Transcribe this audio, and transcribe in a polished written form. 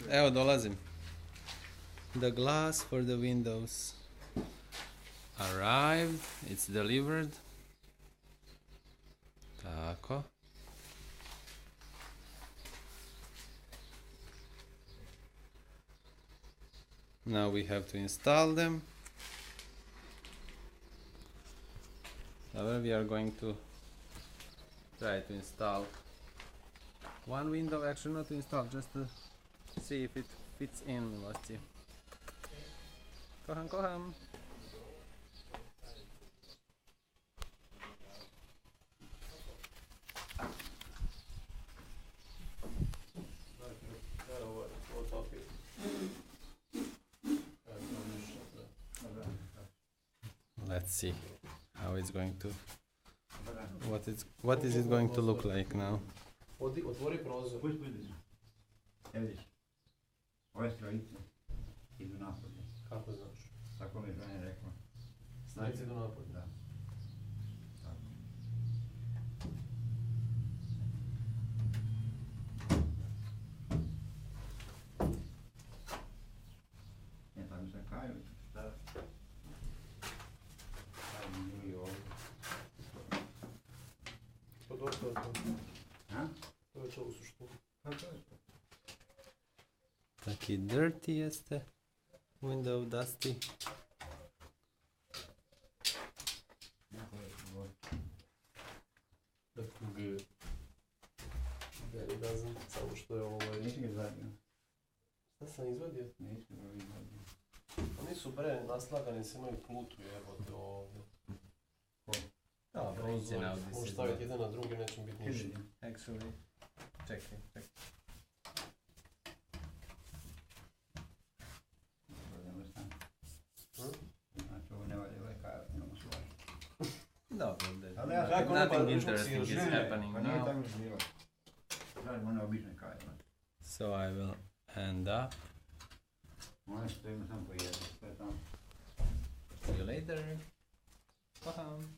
Evo dolazim. The glass for the windows arrived. It's delivered. Tako. Now we have to install them. However, we are going to try to install one window, actually not to install, just to see if it fits in, milosti. Kocham, kocham. Let's see how it's going to, what is it going to look like now. Otvori prozor. Pusti. Evo vidiš. Ove strojice idu napolje. Kako znaš? Tako mi je žena rekla. Strojice idu napolje? Da. Tako. Ne, tako se kaju. Šta? Kaj mi je ovdje? To je to. Ha? To je to u suštini. Pa to je to. Taki dirty jeste. Window dusty. Jako je to. Dakle, very doesn't, samo što je ovo... Nisi ga izvadio? Šta sam izvadio? Nisi ga izvadio. Oni su naslagani, se imaju plutu jebote ovdje. Ko? Da, Prozor, možeš staviti jedan na drugi, neće biti ništa. Actually, čekaj. Znači ovo ne valje ovaj kajac, imamo svoje. Dobro, Ali ja Kako ne, pa nothing što si interesting is žene, happening Pa nije now. tako bilo. Radimo one obične kaje. So I will end up. One što ima samo po jedno, sve tamo. See you later. Kocham.